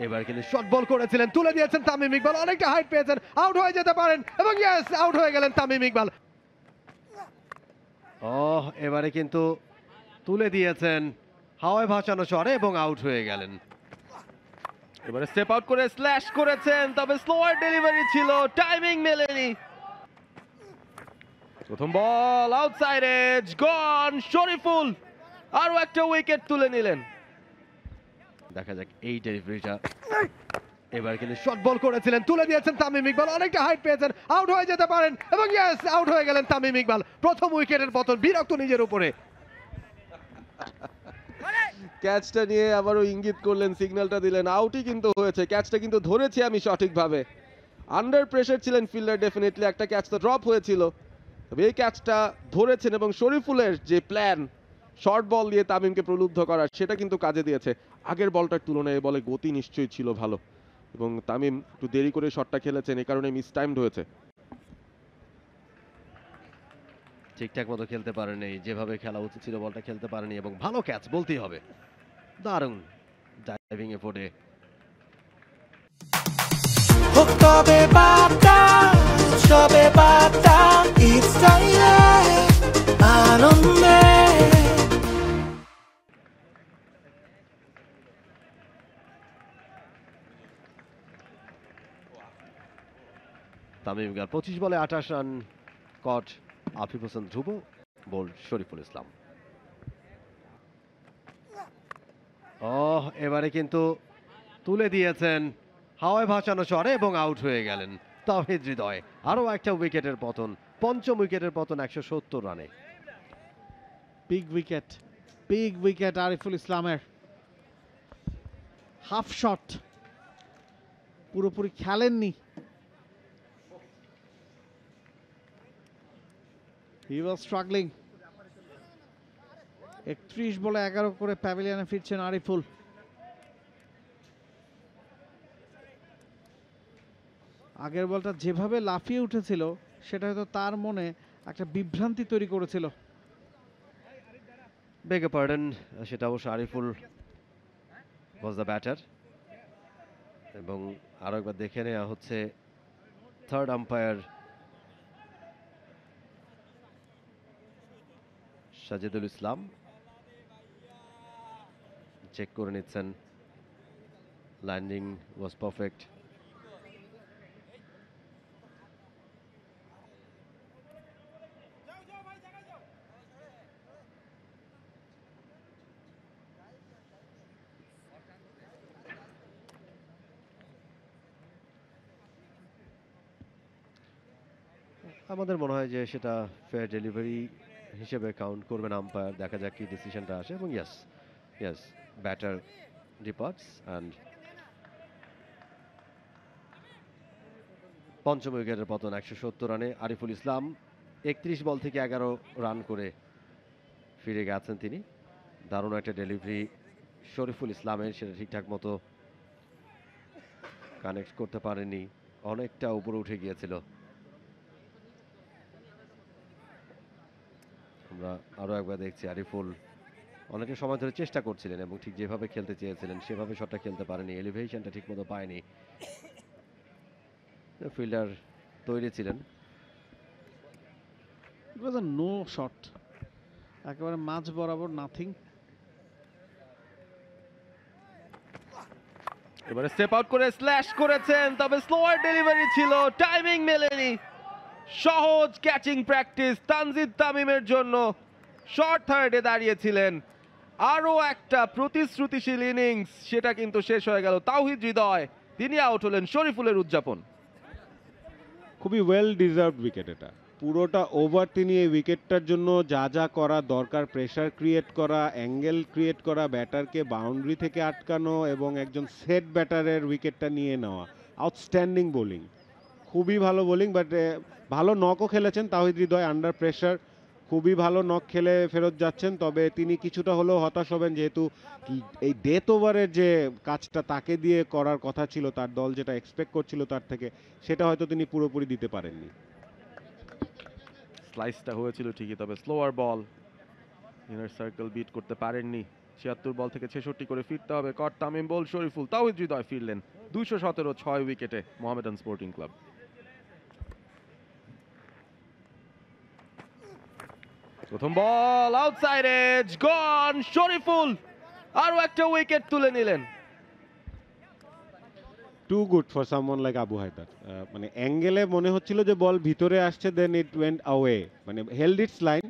এবার কিন্তু short ball করেছিলেন, তুলে দিয়েছেন তামিম ইকবাল, অনেকটা হাইট পেয়েছেন, আউট হয়ে যেতে পারেন এবং ইয়েস আউট হয়ে গেলেন তামিম ইকবাল। এবারে কিন্তু তুলে দিয়েছেন হাওয়ায় ভাসানো শটে এবং আউট হয়ে গেলেন। এবারে স্টেপ আউট করে স্ল্যাশ করেছেন, তবে স্লোয়ার ডেলিভারি ছিল, টাইমিং মেলেনি। প্রথম ball outside edge, gone Shoriful, আরো একটা উইকেট তুলে নিলেন। দেখা যাক এই ডেলিভারিটা। এবার কিন্তু শর্ট বল করেছিলেন, তুলে দিয়েছেন তামিম ইকবাল, অনেকটা হাইট পেয়েছেন, আউট হয়ে যেতে পারেন এবং ইয়েস আউট হয়ে গেলেন তামিম ইকবাল। প্রথম উইকেটের পতন, বিরক্ত নিজের উপরে। ক্যাচটা নিয়ে আবারও ইঙ্গিত করলেন, সিগন্যালটা দিলেন, আউটই কিন্তু হয়েছে। ক্যাচটা কিন্তু ধরেছি আমি সঠিকভাবে, আন্ডার প্রেসার ছিলেন ফিল্ডার, ডেফিনেটলি একটা ক্যাচ তো ড্রপ হয়েছিল, তবে এই ক্যাচটা ধরেছেন এবং শরীফুলের যে প্ল্যান শর্ট বল দিয়ে তামিমকে প্রলুব্ধ করার, সেটা কিন্তু কাজে দিয়েছে। আগের বলটার তুলনায় এই বলে গতি নিশ্চয়ই ছিল ভালো এবং তামিম একটু দেরি করে শটটা খেলেছেন, এই কারণে মিস টাইমড হয়েছে। ঠিকঠাক মতো খেলতে পারেনি, যেভাবে খেলা উচিত ছিল বলটা খেলতে পারেনি এবং ভালো ক্যাচ বলতেই হবে, দারুণ ডাইভিং এ পড়ে। তামিম ইকবাল 25 বলে 28 রান, কট আফিফ হোসেন ধ্রুব, বোল্ড শরীফুল ইসলাম। এবারে কিন্তু তুলে দিয়েছেন হাওয়ায় ভাসানো শটে এবং আউট হয়ে গেলেন তাওহিদ হৃদয়। আরো একটা উইকেটের পতন, পঞ্চম উইকেটের পতন 170 রানে। বিগ উইকেট আরিফুল ইসলামের। হাফ শট, পুরোপুরি খেলেননি। হি ওয়াজ স্ট্রাগলিং। 31 বলে 11 করে প্যাভিলিয়নে ফিরছেন আরিফুল। আগের বলটা যেভাবে লাফিয়ে উঠেছিল সেটা হয়তো তার মনে একটা বিভ্রান্তি তৈরি করেছিল। বেগ পার্ডন, সেটা অবশ্য আরিফুল ওয়াজ দ্য ব্যাটার। এবং আরো একবার দেখে নেওয়া হচ্ছে থার্ড আম্পায়ার সাজিদুল ইসলাম, চেক করে নিচ্ছেন ল্যান্ডিং ওয়াজ পারফেক্ট। আমাদের মনে হয় যে সেটা ফেয়ার ডেলিভারি হিসেবে কাউন্ট করবেন আম্পায়ার। দেখা যাক কি ডিসিশনটা আসে এবং ইয়েস ব্যাটার ডিপার্টস অ্যান্ড পঞ্চম উইকেটের পতন 170 রানে। আরিফুল ইসলাম 31 বল থেকে 11 রান করে ফিরে গেছেন তিনি। দারুণ একটা ডেলিভারি শরীফুল ইসলামের, সেটা ঠিকঠাক মতো কানেক্ট করতে পারেনি, অনেকটা উপরে উঠে গিয়েছিল। আমরা আরো একবার দেখছি আরিফুল অনেকটা সময় ধরে চেষ্টা করছিলেন এবং ঠিক যেভাবে খেলতে চেয়েছিলেন সেভাবে শটটা খেলতে পারেনি, এলিভেশনটা ঠিক মতো পায়নি। ফিল্ডার তৈরি ছিলেন। ইট ওয়াজ আ নো শট, একেবারে মাঝ বরাবর, নাথিং। এবারে স্টেপ আউট করে স্ল্যাশ করেছেন, তবে স্লোয়ার ডেলিভারি ছিল, টাইমিং মেলেনি। সহজ ক্যাচিং প্র্যাকটিস তানজিদ তামিমের জন্য, শর্ট থার্ডে দাঁড়িয়েছিলেন। আরো একটা প্রতিশ্রুতিশীল ইনিংস, সেটা কিন্তু শেষ হয়ে গেল। তাওহিদ হৃদয় তিনি আউট হলেন, শরীফুলের উদযাপন। খুবই ওয়েল ডিজার্ভড উইকেট এটা। পুরোটা ওভার তিনি এই উইকেটটার জন্য যা যা করা দরকার, প্রেসার ক্রিয়েট করা, অ্যাঙ্গেল ক্রিয়েট করা, ব্যাটারকে বাউন্ডারি থেকে আটকানো এবং একজন সেট ব্যাটারের উইকেটটা নিয়ে নেওয়া, আউটস্ট্যান্ডিং বোলিং, খুবই ভালো বোলিং। বাট ভালো নকও খেলেছেন তাওহিদ হৃদয়, আন্ডার প্রেসার খুবই ভালো নক খেলে ফেরত যাচ্ছেন। তবে তিনি কিছুটা হলেও হতাশ হবেন, যেহেতু এই ডেথ ওভারের যে কাজটা তাকে দিয়ে করার কথা ছিল, তার দল যেটা এক্সপেক্ট করছিল তার থেকে, সেটা হয়তো তিনি পুরোপুরি দিতে পারেননি। স্লাইসটা হয়েছিল ঠিকই, তবে slower ball, inner circle beat করতে পারেননি। 76 বল থেকে 66 করে ফিরতে হবে। কট তামিম বল শরীফুল, তাওহিদ হৃদয় ফিরলেন। 217 6 উইকেটে মোহামেডান স্পোর্টিং ক্লাব। প্রথম ball outside edge, gone Shoriful, আরো একটা উইকেট তুলে নিলেন। Too good for someone like Abu Haider. মানে অ্যাঙ্গেলে মনে হচ্ছিল যে বল ভিতরে আসছে, দেন ইট ওয়েন্ট অ্যাওয়ে, মানে হেল্ড ইটস লাইন।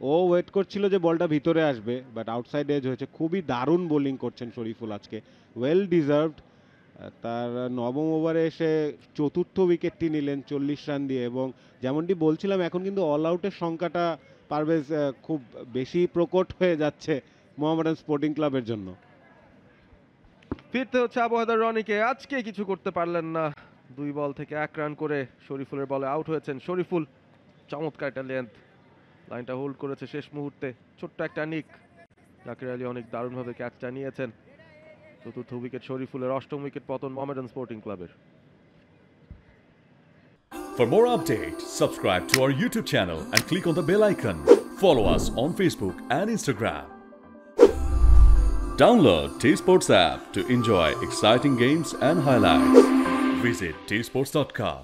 ও ওয়েট করছিল যে বলটা ভিতরে আসবে, বাট আউটসাইড এজ হয়েছে। খুবই দারুণ বোলিং করছেন শরীফুল আজকে, ওয়েল ডিজার্ভড। তার নবম ওভারে এসে চতুর্থ উইকেটটি নিলেন 40 রান দিয়ে। এবং যেমনটি বলছিলাম, এখন কিন্তু অল আউটের সংখ্যাটা পারভেজ খুব বেশি প্রকট হয়ে যাচ্ছে মোহামেডান স্পোর্টিং ক্লাবের জন্য। ফিরতে হচ্ছে আবু হায়দার রনিকে, আজকে কিছু করতে পারলেন না। 2 বল থেকে 1 রান করে শরীফুলের বলে আউট হয়েছেন শরীফুল। চমৎকার একটা লেন্থ, লাইনটা হোল্ড করেছে শেষ মুহূর্তে। ছোট্ট একটা নিক, জাকির আলী অনেক দারুণভাবে ক্যাচটা নিয়েছেন। চতুর্থ উইকেট শরীফুলের, অষ্টম উইকেট পতন মোহামেডান স্পোর্টিং ক্লাবের। For more updates, subscribe to our YouTube channel and click on the bell icon. Follow us on Facebook and Instagram. Download T-Sports app to enjoy exciting games and highlights. Visit tsports.com.